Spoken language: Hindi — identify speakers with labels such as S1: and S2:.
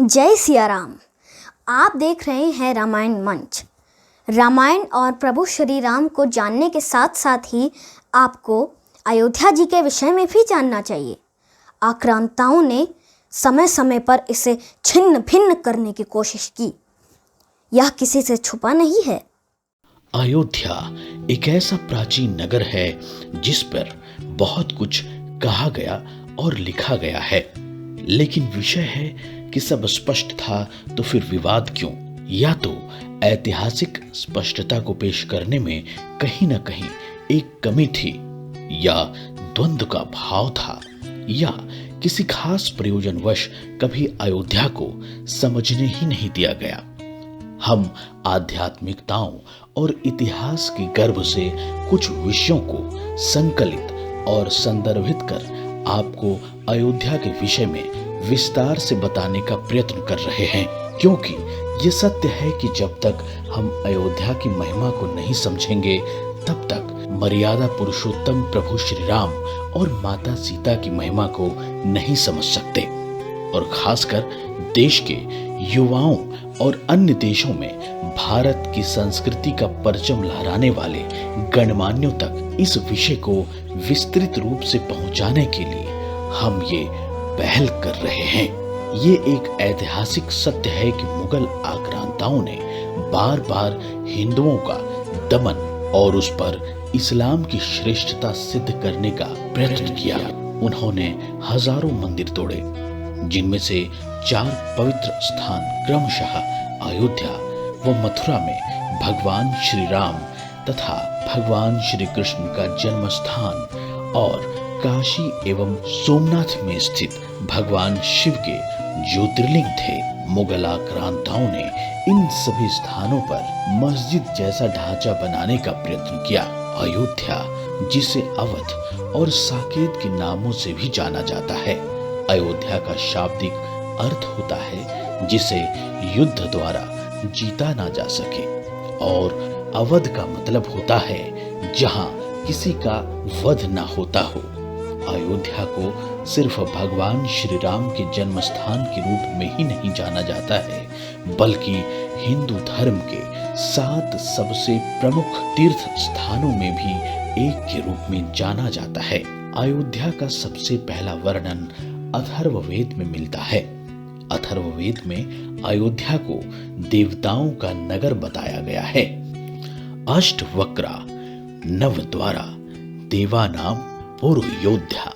S1: जय सिया राम। आप देख रहे हैं रामायण मंच। रामायण और प्रभु श्री राम को जानने के साथ साथ ही आपको अयोध्या जी के विषय में भी जानना चाहिए। आक्रांताओं ने समय समय पर इसे छिन्न भिन्न करने की कोशिश की। यह किसी से छुपा नहीं है।
S2: अयोध्या एक ऐसा प्राचीन नगर है जिस पर बहुत कुछ कहा गया और लिखा गया है, लेकिन विषय है कि सब स्पष्ट था तो फिर विवाद क्यों? या तो ऐतिहासिक स्पष्टता को पेश करने में कहीं ना कहीं एक कमी थी, या द्वंद्व का भाव था, या किसी खास प्रयोजनवश कभी अयोध्या को समझने ही नहीं दिया गया। हम आध्यात्मिकताओं और इतिहास के गर्भ से कुछ विषयों को संकलित और संदर्भित कर आपको अयोध्या के विषय में विस्तार से बताने का प्रयत्न कर रहे हैं, क्योंकि ये सत्य है कि जब तक हम अयोध्या की महिमा को नहीं समझेंगे तब तक मर्यादा पुरुषोत्तम प्रभु श्री राम और माता सीता की महिमा को नहीं समझ सकते। और खासकर देश के युवाओं और अन्य देशों में भारत की संस्कृति का परचम लहराने वाले गणमान्यों तक इस विषय को विस्तृत रूप से पहुंचाने के लिए हम ये पहल कर रहे हैं। ये एक ऐतिहासिक सत्य है कि मुगल आक्रांताओं ने बार बार हिंदुओं का दमन और उस पर इस्लाम की श्रेष्ठता सिद्ध करने का प्रयत्न किया। उन्होंने हजारों मंदिर तोड़े, जिनमें से 4 पवित्र स्थान क्रमशः अयोध्या व मथुरा में भगवान श्री राम तथा भगवान श्री कृष्ण का जन्म स्थान और काशी एवं सोमनाथ में स्थित भगवान शिव के ज्योतिर्लिंग थे। मुगल आक्रांताओं ने इन सभी स्थानों पर मस्जिद जैसा ढांचा बनाने का प्रयत्न किया। अयोध्या, जिसे अवध और साकेत के नामों से भी जाना जाता है, अयोध्या का शाब्दिक अर्थ होता है जिसे युद्ध द्वारा जीता ना जा सके, और अवध का मतलब होता है जहां किसी का वध ना होता हो। अयोध्या को सिर्फ भगवान श्री राम के जन्म स्थान के रूप में ही नहीं जाना जाता है, बल्कि हिंदू धर्म के 7 सबसे प्रमुख तीर्थ स्थानों में भी एक के रूप में जाना जाता है। अयोध्या का सबसे पहला वर्णन अथर्ववेद में मिलता है। अथर्ववेद में अयोध्या को देवताओं का नगर बताया गया है। अष्टवक्रा नवद्वारा देवानाम पुरयोध्या